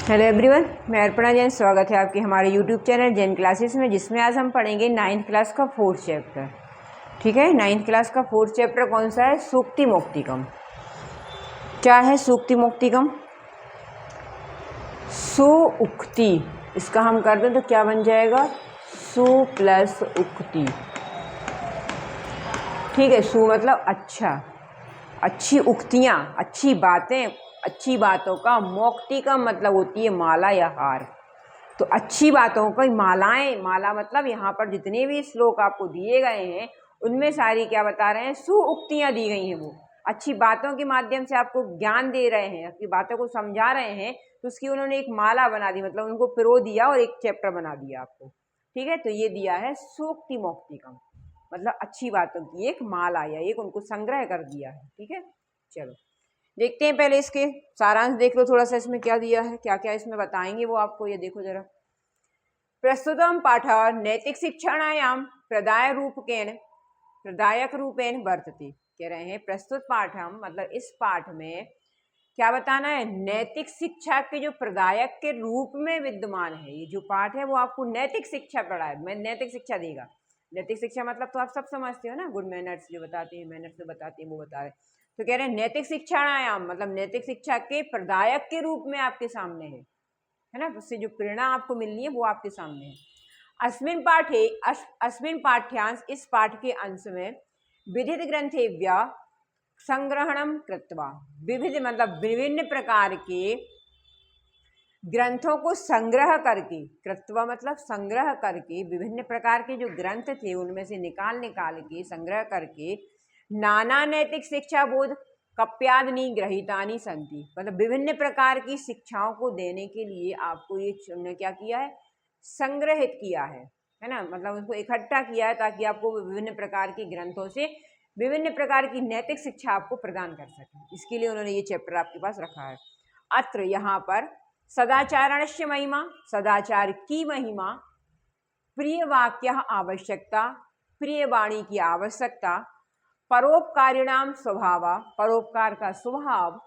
Hello everyone, मैं अर्पणा जैन। स्वागत है आपके हमारे यूट्यूब चैनल जैन क्लासेस में, जिसमें आज हम पढ़ेंगे 9th क्लास का 4th चैप्टर। ठीक है, 9th क्लास का 4th चैप्टर कौन सा है? सूक्ति मुक्तिकम। क्या है सूक्ति मुक्तिकम? सु उक्ति, इसका हम कर दें तो क्या बन जाएगा? सु प्लस उक्ति। ठीक है, सु मतलब अच्छा, अच्छी उक्तियाँ, अच्छी बातें, अच्छी बातों का। मुक्ति का मतलब होती है माला या हार। तो अच्छी बातों की मालाएं, माला मतलब यहाँ पर जितने भी श्लोक आपको दिए गए हैं उनमें सारी क्या बता रहे हैं? सुउक्तियाँ दी गई हैं। वो अच्छी बातों के माध्यम से आपको ज्ञान दे रहे हैं, आपकी बातों को समझा रहे हैं, तो उसकी उन्होंने एक माला बना दी, मतलब उनको पिरो दिया और एक चैप्टर बना दिया आपको। ठीक है, तो ये दिया है सूक्ति मुक्तिकम, मतलब अच्छी बातों की एक माला या एक उनको संग्रह कर दिया है। ठीक है, चलो देखते हैं। पहले इसके सारांश देख लो थोड़ा सा, इसमें क्या दिया है, क्या क्या इसमें बताएंगे वो आपको। ये देखो जरा। प्रस्तुतम पाठ नैतिक शिक्षणायाम प्रदायक रूपेण वर्तते। कह रहे हैं प्रस्तुत पाठम मतलब इस पाठ में क्या बताना है? नैतिक शिक्षा के जो प्रदायक के रूप में विद्यमान है। ये जो पाठ है वो आपको नैतिक शिक्षा पढ़ाए, मैं नैतिक शिक्षा देगा। नैतिक शिक्षा मतलब तो आप सब समझते हो ना, गुड मैनर्स जो बताते हैं, मैनर्स जो बताते हैं वो बता रहे। तो कह रहे हैं नैतिक शिक्षायाम मतलब नैतिक शिक्षा के प्रदायक के रूप में आपके सामने है ना। उससे जो प्रेरणा आपको मिलनी है वो आपके सामने है। अस्मिन पाठ्यांश, इस पाठ के अंश में विविध ग्रंथेभ्य संग्रहणम कृत्वा, विविध मतलब विभिन्न प्रकार के ग्रंथों को संग्रह करके, कृत्वा मतलब संग्रह करके, विभिन्न प्रकार के जो ग्रंथ थे उनमें से निकाल के संग्रह करके, नाना नैतिक शिक्षा बोध कप्यादनी ग्रहितानी संति, मतलब विभिन्न प्रकार की शिक्षाओं को देने के लिए आपको ये उन्होंने क्या किया है? संग्रहित किया है ना, मतलब उसको इकट्ठा किया है ताकि आपको विभिन्न प्रकार के ग्रंथों से विभिन्न प्रकार की नैतिक शिक्षा आपको प्रदान कर सके। इसके लिए उन्होंने ये चैप्टर आपके पास रखा है। अत्र यहाँ पर सदाचारणस्य महिमा, सदाचार की महिमा, प्रिय वाक्य आवश्यकता, प्रिय वाणी की आवश्यकता, परोपकारिणाम स्वभाव, परोपकार का स्वभाव,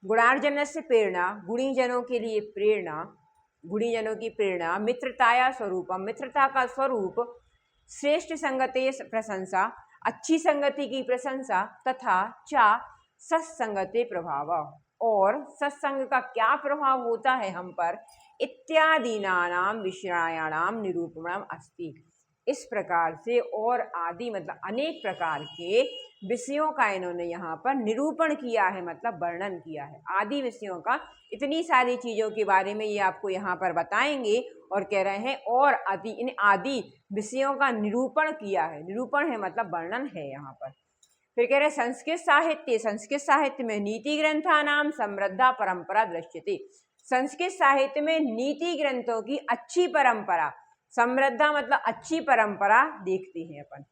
गुणार्जन से प्रेरणा, गुणीजनों के लिए प्रेरणा, गुणीजनों की प्रेरणा, मित्रताया स्वरूपम, मित्रता का स्वरूप, श्रेष्ठ संगति प्रशंसा, अच्छी संगति की प्रशंसा, तथा चा सत्संगति प्रभाव, और सत्संग का क्या प्रभाव होता है हम पर, इत्यादि नानाम विषयाणाम निरूपणम अस्ति। इस प्रकार से और आदि मतलब अनेक प्रकार के विषयों का इन्होंने यहाँ पर निरूपण किया है, मतलब वर्णन किया है। आदि विषयों का, इतनी सारी चीजों के बारे में ये आपको यहाँ पर बताएंगे और कह रहे हैं और आदि, इन आदि विषयों का निरूपण किया है। निरूपण है मतलब वर्णन है यहाँ पर। फिर कह रहे संस्कृत साहित्य, संस्कृत साहित्य में नीति ग्रंथानाम समृद्धा परंपरा दृश्यते। संस्कृत साहित्य में नीति ग्रंथों की अच्छी परंपरा, समृद्धा मतलब अच्छी परंपरा देखते हैं अपन।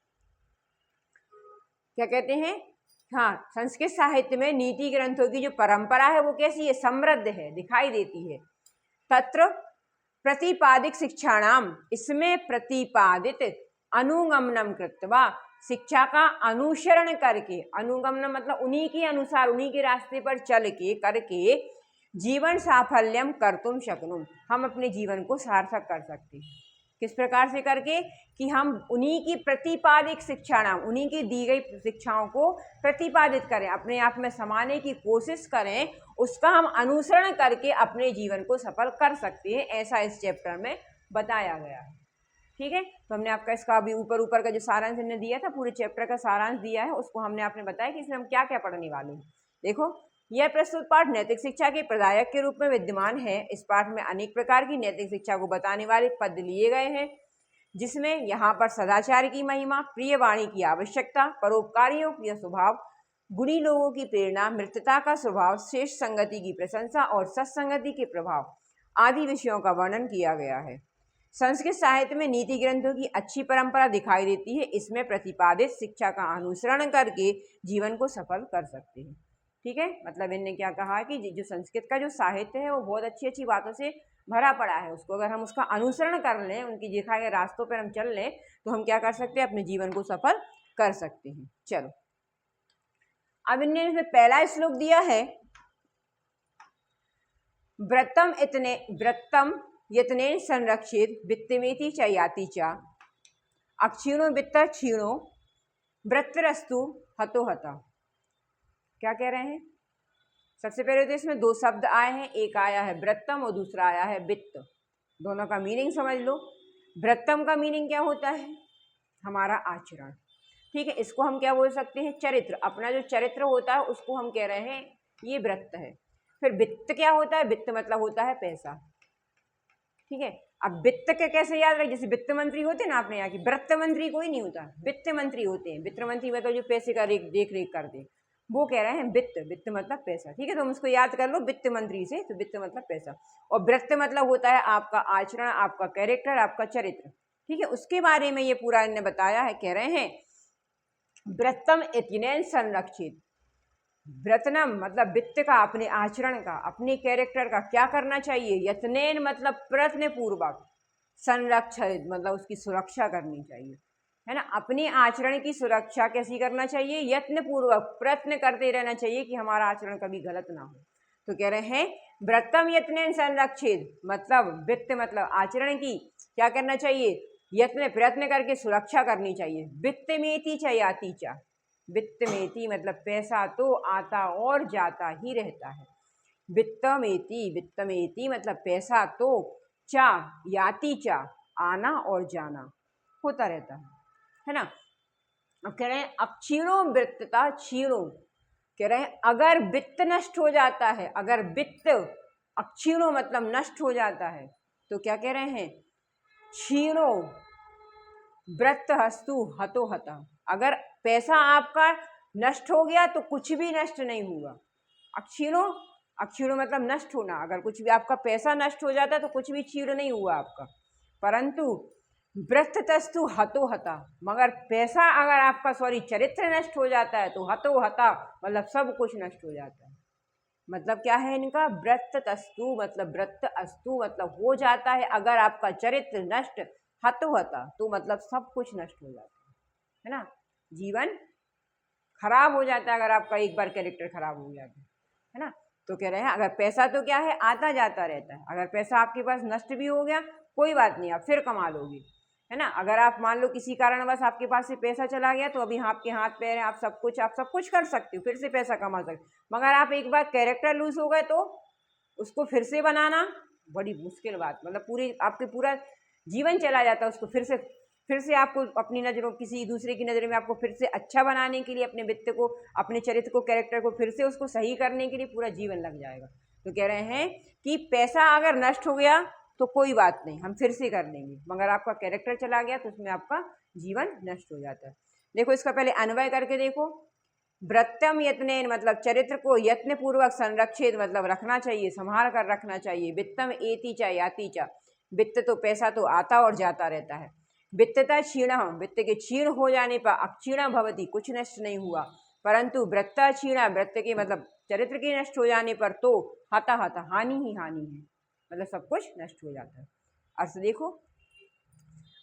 क्या कहते हैं? हाँ, संस्कृत साहित्य में नीति ग्रंथों की जो परंपरा है वो कैसी है? समृद्ध है, दिखाई देती है। तत्र प्रतिपादिक शिक्षाणाम, इसमें प्रतिपादित अनुगमनम कृत्वा, शिक्षा का अनुसरण करके, अनुगमन मतलब उन्हीं के अनुसार, उन्हीं के रास्ते पर चल के करके, जीवन साफल्यम कर्तुम शक्नुम, हम अपने जीवन को सार्थक कर सकते हैं। किस प्रकार से करके? कि हम उन्हीं की प्रतिपादिक शिक्षा नाम, उन्हीं की दी गई शिक्षाओं को प्रतिपादित करें, अपने आप में समाने की कोशिश करें, उसका हम अनुसरण करके अपने जीवन को सफल कर सकते हैं, ऐसा इस चैप्टर में बताया गया है। ठीक है, तो हमने आपका इसका अभी ऊपर का जो सारांश हमने दिया था, पूरे चैप्टर का सारांश दिया है, उसको हमने आपने बताया कि इसमें हम क्या क्या पढ़ने वाले हैं। देखो, यह प्रस्तुत पाठ नैतिक शिक्षा के प्रदायक के रूप में विद्यमान है। इस पाठ में अनेक प्रकार की नैतिक शिक्षा को बताने वाले पद लिए गए हैं, जिसमें यहाँ पर सदाचार की महिमा, प्रिय वाणी की आवश्यकता, परोपकारियों का स्वभाव, गुणी लोगों की प्रेरणा, मित्रता का स्वभाव, श्रेष्ठ संगति की प्रशंसा और सत्संगति के प्रभाव आदि विषयों का वर्णन किया गया है। संस्कृत साहित्य में नीति ग्रंथों की अच्छी परंपरा दिखाई देती है। इसमें प्रतिपादित शिक्षा का अनुसरण करके जीवन को सफल कर सकते हैं। ठीक है, मतलब इन्होंने क्या कहा कि जो संस्कृत का जो साहित्य है वो बहुत अच्छी अच्छी बातों से भरा पड़ा है। उसको अगर हम उसका अनुसरण कर लें, उनकी दिखाए गए रास्तों पर हम चल लें, तो हम क्या कर सकते हैं? अपने जीवन को सफल कर सकते हैं। चलो, अब इन्होंने पहला श्लोक दिया है व्रतम यत्नेन संरक्षित वित्तमेति च याति च अक्षीणो वित्त क्षीणो वृत्रस्तु हतो हता। क्या कह रहे हैं? सबसे पहले तो इसमें दो शब्द आए हैं, एक आया है व्रतम और दूसरा आया है वित्त। दोनों का मीनिंग समझ लो। व्रतम का मीनिंग क्या होता है? हमारा आचरण, ठीक है। इसको हम क्या बोल सकते हैं? चरित्र। अपना जो चरित्र होता है उसको हम कह रहे हैं ये व्रत है। फिर वित्त क्या होता है? वित्त मतलब होता है पैसा, ठीक है। अब वित्त के कैसे याद रहे? जैसे वित्त मंत्री होते हैं ना अपने यहाँ की, वित्त मंत्री कोई नहीं होता, वित्त मंत्री होते हैं। वित्त मंत्री मतलब जो पैसे का देख रेख करते हैं, वो कह रहे हैं वित्त। वित्त मतलब पैसा, ठीक है। तो हम उसको याद कर लो वित्त मंत्री से, तो वित्त मतलब पैसा। और व्रत मतलब होता है आपका आचरण, आपका कैरेक्टर, आपका चरित्र, ठीक है। उसके बारे में ये पूरा इन्होंने बताया है। कह रहे हैं व्रतम यत्नेन संरक्षित। व्रतनम मतलब वित्त का, अपने आचरण का, अपने कैरेक्टर का क्या करना चाहिए? यत्नेन मतलब प्रयत्न पूर्वक, संरक्षित मतलब उसकी सुरक्षा करनी चाहिए, है ना। अपने आचरण की सुरक्षा कैसी करना चाहिए? यत्न पूर्वक, प्रयत्न करते रहना चाहिए कि हमारा आचरण कभी गलत ना हो। तो कह रहे हैं व्रतम यत्नेन संरक्षित मतलब वित्त मतलब आचरण की क्या करना चाहिए? यत्न प्रयत्न करके सुरक्षा करनी चाहिए। वित्तमेति च याति च। वित्तमेति मतलब पैसा तो आता और जाता ही रहता है। वित्तमेति, वित्तमेति मतलब पैसा तो, चा याति चा आना और जाना होता रहता है ना। अब कह रहे हैं अक्षीणो वृत्तता क्षीणो। कह रहे हैं अगर वित्त नष्ट हो जाता है, अगर वित्त अक्षीणो मतलब नष्ट हो जाता है, तो क्या कह रहे हैं? क्षीणो व्रत हस्तु हतो हता। अगर पैसा आपका नष्ट हो गया तो कुछ भी नष्ट नहीं हुआ। अक्षीणो, अक्षीणो मतलब नष्ट होना। अगर कुछ भी आपका पैसा नष्ट हो जाता तो कुछ भी क्षीण नहीं हुआ आपका। परंतु व्रतस्तु हतो हता, मगर पैसा अगर आपका चरित्र नष्ट हो जाता है तो हतो हता मतलब सब कुछ नष्ट हो जाता है। मतलब क्या है इनका? व्रतस्तु मतलब व्रत अस्तु मतलब हो जाता है। अगर आपका चरित्र नष्ट, हतो हता तो मतलब सब कुछ नष्ट हो जाता है ना। जीवन खराब हो जाता है अगर आपका एक बार कैरेक्टर खराब हो जाता है ना। तो कह रहे हैं अगर पैसा तो क्या है? आता जाता रहता है। अगर पैसा आपके पास नष्ट भी हो गया कोई बात नहीं, आप फिर कमा लोगे, है ना। अगर आप मान लो किसी कारणवश आपके पास से पैसा चला गया तो अभी आपके हाथ पैर हैं, आप सब कुछ कर सकते हो, फिर से पैसा कमा सकते हो। मगर आप एक बार कैरेक्टर लूज हो गए तो उसको फिर से बनाना बड़ी मुश्किल बात, मतलब पूरा जीवन चला जाता है। उसको फिर से आपको अपनी नज़रों, किसी दूसरे की नज़र में आपको फिर से अच्छा बनाने के लिए, अपने वित्त को, अपने चरित्र को, कैरेक्टर को फिर से उसको सही करने के लिए पूरा जीवन लग जाएगा। तो कह रहे हैं कि पैसा अगर नष्ट हो गया तो कोई बात नहीं, हम फिर से कर लेंगे, मगर आपका कैरेक्टर चला गया तो उसमें आपका जीवन नष्ट हो जाता है। देखो इसका पहले अन्वय करके देखो। व्रतम यत्नेन मतलब चरित्र को यत्न पूर्वक संरक्षित मतलब रखना चाहिए, संभाल कर रखना चाहिए। वित्तम एति च याति च, वित्त तो पैसा तो आता और जाता रहता है। वित्तता क्षीण, वित्त के क्षीण हो जाने पर अक्षीण भवति कुछ नष्ट नहीं हुआ। परंतु वृत्ता क्षीण, वृत्त के मतलब चरित्र के नष्ट हो जाने पर तो हता हता हानि ही हानि है, मतलब सब कुछ नष्ट हो जाता है। अर्थ देखो,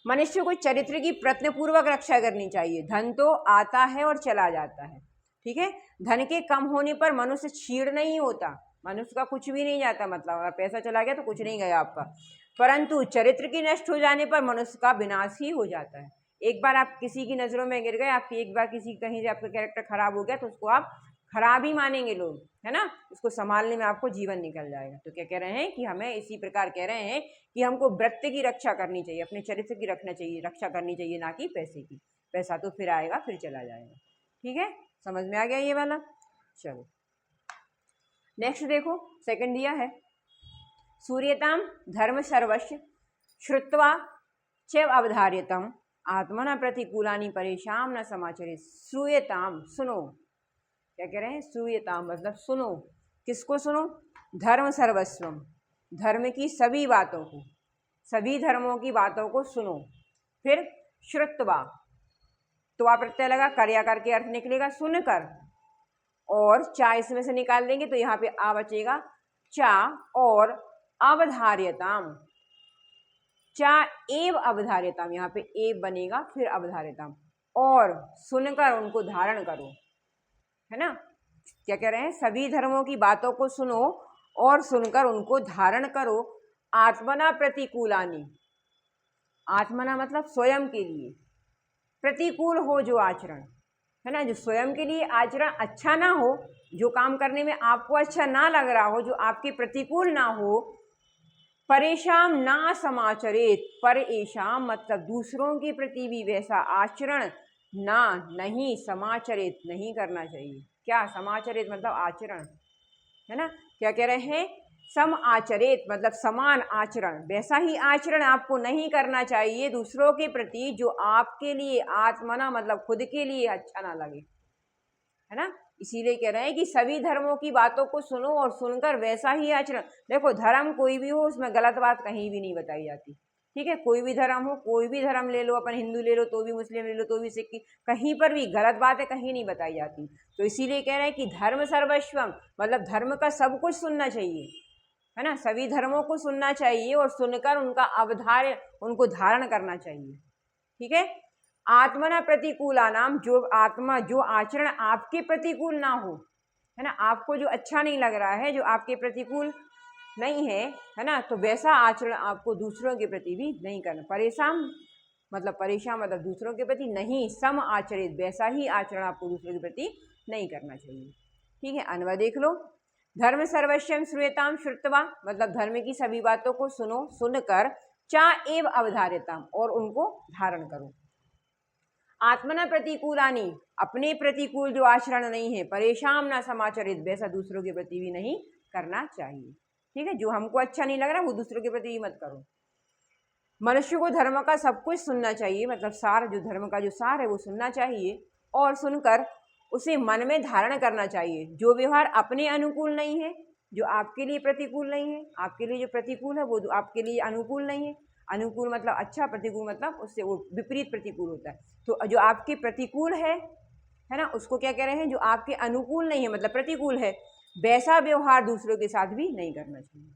मनुष्य को चरित्र की प्रयत्नपूर्वक रक्षा करनी चाहिए। धन तो आता है और चला जाता है, ठीक है। धन के कम होने पर मनुष्य क्षीण नहीं होता, मनुष्य का कुछ भी नहीं जाता, मतलब अगर पैसा चला गया तो कुछ नहीं गया आपका। परंतु चरित्र की नष्ट हो जाने पर मनुष्य का विनाश ही हो जाता है। एक बार आप किसी की नजरों में गिर गए, आपकी एक बार किसी कहीं से आपका कैरेक्टर खराब हो गया तो उसको आप खराब ही मानेंगे लोग, है ना। उसको संभालने में आपको जीवन निकल जाएगा। तो क्या कह रहे हैं कि हमें इसी प्रकार कह रहे हैं कि हमको व्रत की रक्षा करनी चाहिए, अपने चरित्र की रक्षा करनी चाहिए, ना कि पैसे की। पैसा तो फिर आएगा फिर चला जाएगा, ठीक है। समझ में आ गया ये वाला? चलो नेक्स्ट देखो, सेकंड दिया है सूर्यताम धर्म सर्वस्व श्रुत्वा च अवधार्यतम आत्मना प्रतिकूलानि परेशान न समाचरे। श्रूयताम सुनो, क्या कह रहे हैं? श्रूयताम मतलब सुनो। किसको सुनो? धर्म सर्वस्वम, धर्म की सभी बातों को, सभी धर्मों की बातों को सुनो। फिर श्रुत्वा, त्वा प्रत्यय लगा, कर्या करके अर्थ निकलेगा सुनकर, और चा इसमें से निकाल देंगे तो यहाँ पे आ बचेगा चा, और अवधार्यताम, चा एव अवधार्यताम, यहाँ पे एव बनेगा फिर अवधार्यताम, और सुनकर उनको धारण करो, है ना। क्या कह रहे हैं? सभी धर्मों की बातों को सुनो और सुनकर उनको धारण करो। आत्मना प्रतिकूलानि, आत्मना मतलब स्वयं के लिए, प्रतिकूल हो जो आचरण, है ना, जो स्वयं के लिए आचरण अच्छा ना हो, जो काम करने में आपको अच्छा ना लग रहा हो, जो आपके प्रतिकूल ना हो। परेशान ना समाचरित, परेशान मतलब दूसरों के प्रति भी वैसा आचरण ना, नहीं, समाचरित नहीं करना चाहिए। क्या समाचरित मतलब आचरण, है ना। क्या कह रहे हैं, सम आचरित मतलब समान आचरण, वैसा ही आचरण आपको नहीं करना चाहिए दूसरों के प्रति जो आपके लिए आत्मना मतलब खुद के लिए अच्छा ना लगे, है ना। इसीलिए कह रहे हैं कि सभी धर्मों की बातों को सुनो और सुनकर वैसा ही आचरण। देखो धर्म कोई भी हो, उसमें गलत बात कहीं भी नहीं बताई जाती, ठीक है। कोई भी धर्म हो, कोई भी धर्म ले लो, अपन हिंदू ले लो तो भी, मुस्लिम ले लो तो भी, सिख, कहीं पर भी गलत बातें कहीं नहीं बताई जाती। तो इसीलिए कह रहे हैं कि धर्म सर्वस्वम मतलब धर्म का सब कुछ सुनना चाहिए, है ना। सभी धर्मों को सुनना चाहिए और सुनकर उनका अवधार्य उनको धारण करना चाहिए, ठीक है। आत्मना प्रतिकूला नाम, जो आत्मा जो आचरण आपके प्रतिकूल ना हो, है ना, आपको जो अच्छा नहीं लग रहा है, जो आपके प्रतिकूल नहीं है, है ना, तो वैसा आचरण आपको दूसरों के प्रति भी नहीं करना। परेशान मतलब दूसरों के प्रति नहीं, सम आचरित वैसा ही आचरण आपको दूसरों के प्रति नहीं करना चाहिए, ठीक है। अनुवाद देख लो। धर्म सर्वस्वम श्रूयताम श्रुत्वा मतलब धर्म की सभी बातों को सुनो, सुनकर चा एव अवधार्यताम और उनको धारण करो। आत्मना प्रतिकूलानी अपने प्रतिकूल जो आचरण नहीं है, परेशान ना समाचरित वैसा दूसरों के प्रति भी नहीं करना चाहिए, ठीक है। जो हमको अच्छा नहीं लग रहा वो दूसरों के प्रति भी मत करो। मनुष्य को धर्म का सब कुछ सुनना चाहिए, मतलब सार, जो धर्म का जो सार है वो सुनना चाहिए और सुनकर उसे मन में धारण करना चाहिए। जो व्यवहार अपने अनुकूल नहीं है, जो आपके लिए प्रतिकूल नहीं है, आपके लिए जो प्रतिकूल है वो आपके लिए अनुकूल नहीं है। अनुकूल मतलब अच्छा, प्रतिकूल मतलब उससे वो विपरीत प्रतिकूल होता है। तो जो आपके प्रतिकूल है ना, उसको क्या कह रहे हैं, जो आपके अनुकूल नहीं है मतलब प्रतिकूल है, वैसा व्यवहार दूसरों के साथ भी नहीं करना चाहिए,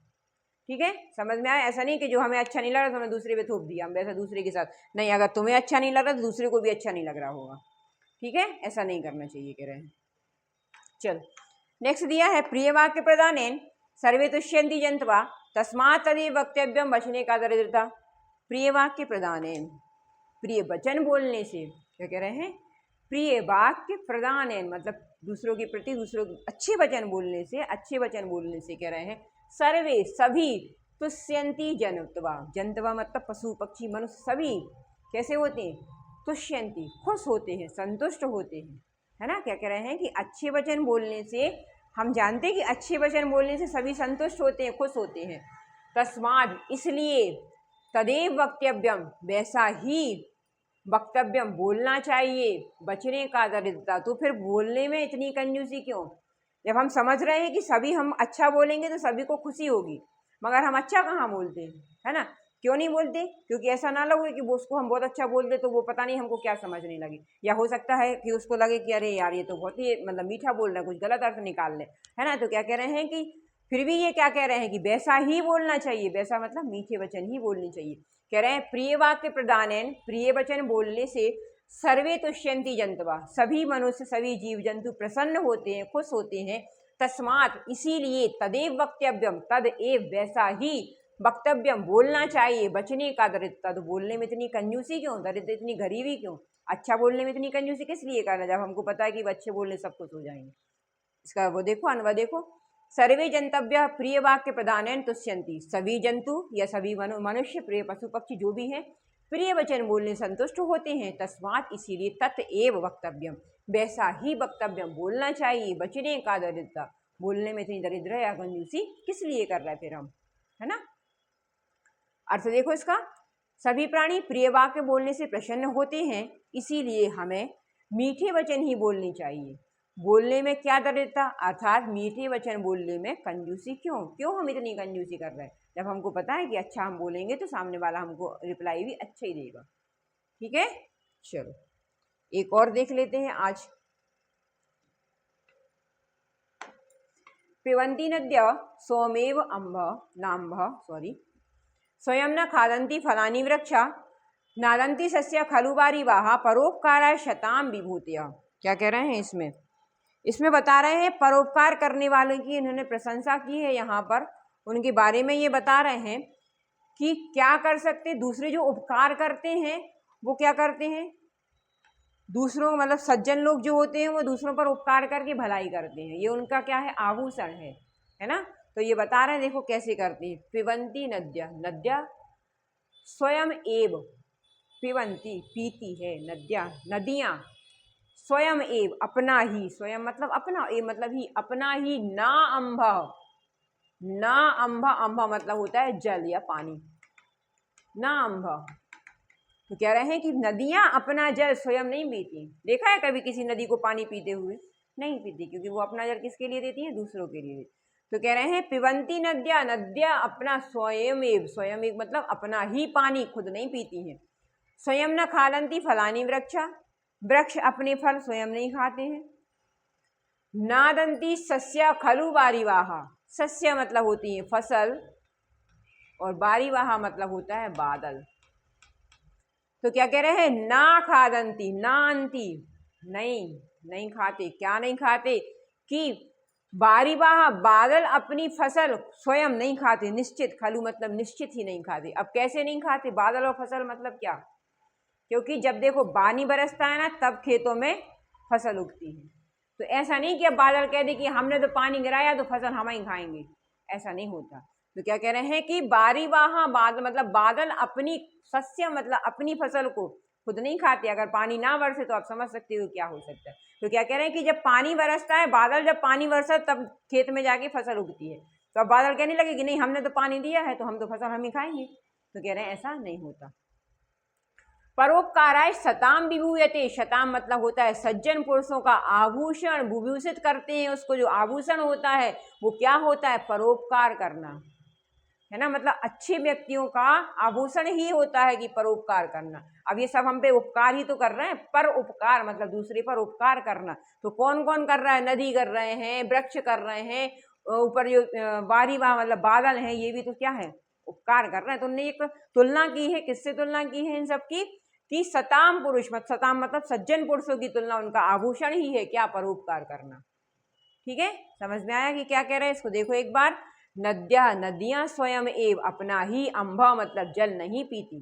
ठीक है। समझ में आया। ऐसा नहीं कि जो हमें अच्छा नहीं लग रहा तो हमने दूसरे पे थोप दिया, हम वैसा दूसरे के साथ नहीं। अगर तुम्हें अच्छा नहीं लग रहा तो दूसरे को भी अच्छा नहीं लग रहा होगा, ठीक है। ऐसा नहीं करना चाहिए कह रहे हैं। चल नेक्स्ट दिया है, प्रिय वाक्य प्रदानेन सर्वे तुष्यन्ति जंतवा तस्मात् तदेव वक्तव्यम वचने का दरिद्रता। प्रिय वाक्य प्रदानेन, प्रिय वचन बोलने से, क्या कह रहे हैं, प्रिय वाक्य प्रदानेन मतलब दूसरों के प्रति दूसरों अच्छे वचन बोलने से, अच्छे वचन बोलने से कह रहे हैं सर्वे सभी तुष्यन्ति जंतवा, जंतवा मतलब पशु पक्षी मनुष्य सभी कैसे होते हैं, तुष्यन्ति खुश होते हैं, संतुष्ट होते हैं, है ना। क्या कह रहे हैं कि अच्छे वचन बोलने से, हम जानते हैं कि अच्छे वचन बोलने से सभी संतुष्ट होते हैं, खुश होते हैं। तस्माद इसलिए, तदेव वक्तव्यम वैसा ही वक्तव्यम बोलना चाहिए, बचने का दरिद्रता। तो फिर बोलने में इतनी कंजूसी क्यों। जब हम समझ रहे हैं कि सभी हम अच्छा बोलेंगे तो सभी को खुशी होगी, मगर हम अच्छा कहाँ बोलते हैं, है ना। क्यों नहीं बोलते, क्योंकि ऐसा ना लगे कि वो उसको हम बहुत अच्छा बोल दे तो वो पता नहीं हमको क्या समझने लगे, या हो सकता है कि उसको लगे कि अरे यार ये तो बहुत ही मतलब मीठा बोल रहा है, कुछ गलत अर्थ निकाल ले, है ना। तो क्या कह रहे हैं कि फिर भी ये क्या कह रहे हैं कि वैसा ही बोलना चाहिए, वैसा मतलब मीठे वचन ही बोलने चाहिए। कह रहे हैं प्रिय वाक्य प्रदानेन, प्रिय वचन बोलने से सर्वे तुष्यन्ति जंतवा सभी मनुष्य सभी जीव जंतु प्रसन्न होते हैं, खुश होते हैं। तस्मात् इसीलिए, तदेव वक्तव्यम तद एव वैसा ही वक्तव्यम बोलना चाहिए, बचने का दरिद्रता। तो बोलने में इतनी कंजूसी क्यों, दरिद्र इतनी गरीबी क्यों, अच्छा बोलने में इतनी कंजूसी किस लिए करना, जब हमको पता है कि अच्छे बोलने सब कुछ हो जाएंगे। इसका वो देखो, अनुवाद देखो। सर्वे जंतव्य प्रिय वाक्य प्रदानेन तुष्यन्ति, सभी जंतु या सभी मनुष्य, प्रिय पशु पक्षी जो भी हैं, प्रिय वचन बोलने संतुष्ट होते हैं। तस्मात् इसीलिए, तत् एव वक्तव्यम वैसा ही वक्तव्यम बोलना चाहिए, बचने का दरिद्रता। बोलने में इतनी दरिद्र या कंजूसी किस लिए कर रहे हैं फिर हम, है ना। अर्थ देखो इसका, सभी प्राणी प्रिय वाक्य बोलने से प्रसन्न होते हैं, इसीलिए हमें मीठे वचन ही बोलने चाहिए। बोलने में क्या दरिद्रता, अर्थात मीठे वचन बोलने में कंजूसी क्यों हम इतनी कंजूसी कर रहे हैं, जब हमको पता है कि अच्छा हम बोलेंगे तो सामने वाला हमको रिप्लाई भी अच्छा ही देगा, ठीक है। चलो एक और देख लेते हैं आज। पिबन्ति नद्य सोमेव अम्भ नाम्भ स्वयं न खादन्ति फलानि वृक्षा नादन्ति सस्य खलु वारिवाः परोपकाराय शतां विभूतयः। क्या कह रहे हैं इसमें इसमें बता रहे हैं परोपकार करने वालों की इन्होंने प्रशंसा की है। यहाँ पर उनके बारे में ये बता रहे हैं कि क्या कर सकते, दूसरे जो उपकार करते हैं वो क्या करते हैं, दूसरों मतलब सज्जन लोग जो होते हैं वो दूसरों पर उपकार करके भलाई करते हैं, ये उनका क्या है, आभूषण है ना। तो ये बता रहे हैं देखो कैसे करते हैं। पिबंती नद्या, नद्या स्वयं एव, पिबंती पीती है, नद्या नदियाँ, स्वयं एव अपना ही, स्वयं मतलब अपना, ए मतलब ही, अपना ही, ना अम्भ, ना अम्भ, अम्भ मतलब होता है जल या पानी, ना अम्भ। तो कह रहे हैं कि नदियां अपना जल स्वयं नहीं पीती। देखा है कभी किसी नदी को पानी पीते हुए? नहीं पीती, क्योंकि वो अपना जल किसके लिए देती है, दूसरों के लिए। तो कह रहे हैं पिबंती नद्या, नद्या अपना स्वयं एव, स्वयं एक मतलब अपना ही पानी, खुद नहीं पीती हैं। स्वयं न खादंती फलानी वृक्षा, वृक्ष अपने फल स्वयं नहीं खाते हैं। नादंती सस्या खलु बारीवाहा, सस्य मतलब होती है फसल और बारीवाहा मतलब होता है बादल। तो क्या कह रहे हैं, ना खादंती, ना अंती, नहीं खाते, क्या नहीं खाते, कि बारीवाहा बादल अपनी फसल स्वयं नहीं खाते, निश्चित, खलु मतलब निश्चित ही नहीं खाते। अब कैसे नहीं खाते, बादल और फसल मतलब क्या, क्योंकि जब देखो पानी बरसता है ना तब खेतों में फसल उगती है। तो ऐसा नहीं कि अब बादल कह दे कि हमने तो पानी गिराया तो फसल हम ही खाएंगे, ऐसा नहीं होता। तो क्या कह रहे हैं कि बारीवाहा बादल मतलब बादल अपनी सस्य मतलब अपनी फसल को खुद नहीं खाते। अगर पानी ना बरसे तो आप समझ सकते हो क्या हो सकता है। तो क्या कह रहे हैं कि जब पानी बरसता है, बादल जब पानी बरसा तब खेत में जाके फसल उगती है। तो अब बादल कहने लगे कि नहीं हमने तो पानी दिया है तो हम तो फसल हम ही खाएंगे। तो कह रहे हैं ऐसा नहीं होता। परोपकाराय शताम विभूयते, शताम मतलब होता है सज्जन पुरुषों का आभूषण, विभूषित करते हैं उसको, जो आभूषण होता है वो क्या होता है, परोपकार करना, है ना। मतलब अच्छे व्यक्तियों का आभूषण ही होता है कि परोपकार करना। अब ये सब हम पे उपकार ही तो कर रहे हैं, पर उपकार मतलब दूसरे पर उपकार करना। तो कौन कौन कर रहा है, नदी कर रहे हैं, वृक्ष कर रहे हैं, ऊपर जो बारीवाह मतलब बादल हैं, ये भी तो क्या है, उपकार कर रहे हैं। तो उन्होंने एक तुलना की है, किससे तुलना की है इन सब की, कि शताम पुरुष शताम मतलब सज्जन पुरुषों की तुलना उनका आभूषण ही है क्या, परोपकार करना। ठीक है, समझ में आया कि क्या कह रहे हैं, इसको देखो एक बार। नद्या, नदियां स्वयं एव अपना ही, अम्भा मतलब जल नहीं पीती।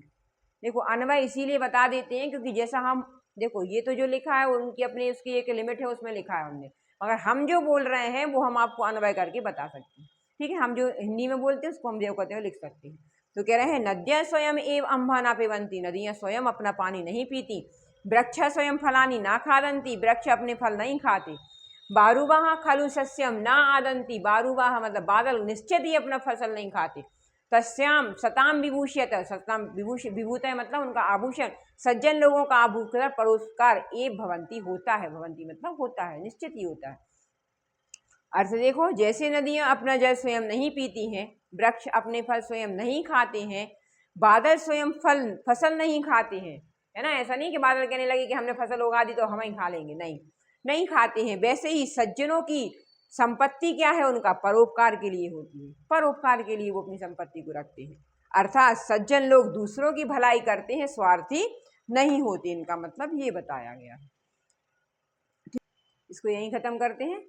देखो अन्वय इसीलिए बता देते हैं क्योंकि जैसा हम देखो ये तो जो लिखा है उनकी अपनी उसकी एक लिमिट है, उसमें लिखा है हमने, मगर हम जो बोल रहे हैं वो हम आपको अन्वय करके बता सकते हैं। ठीक है, हम जो हिंदी में बोलते हैं उसको हम जो कहते हैं लिख सकते हैं। तो कह रहे हैं नद्या स्वयं एव अम्भा ना पिबंती, नदियां स्वयं अपना पानी नहीं पीती। वृक्ष स्वयं फलानी ना खादंती, वृक्ष अपने फल नहीं खाते। बारूवाहा खलु सस्यम ना आदंती, बारूवाहा मतलब बादल निश्चित ही अपना फसल नहीं खाते। तस्याम शताम विभूषियत, शताम विभूत है मतलब उनका आभूषण, सज्जन लोगों का आभूषण परोपकार ए भवंती होता है, भवंती मतलब होता है, निश्चित ही होता है। अर्थ देखो, जैसे नदियां अपना जल स्वयं नहीं पीती हैं, वृक्ष अपने फल स्वयं नहीं खाते हैं, बादल स्वयं फसल नहीं खाते हैं, है ना। ऐसा नहीं कि बादल कहने लगे कि हमने फसल उगा दी तो हम ही खा लेंगे, नहीं खाते हैं। वैसे ही सज्जनों की संपत्ति क्या है, उनका परोपकार के लिए होती है, परोपकार के लिए वो अपनी संपत्ति को रखते हैं। अर्थात सज्जन लोग दूसरों की भलाई करते हैं, स्वार्थी नहीं होते, इनका मतलब ये बताया गया है। इसको यहीं खत्म करते हैं।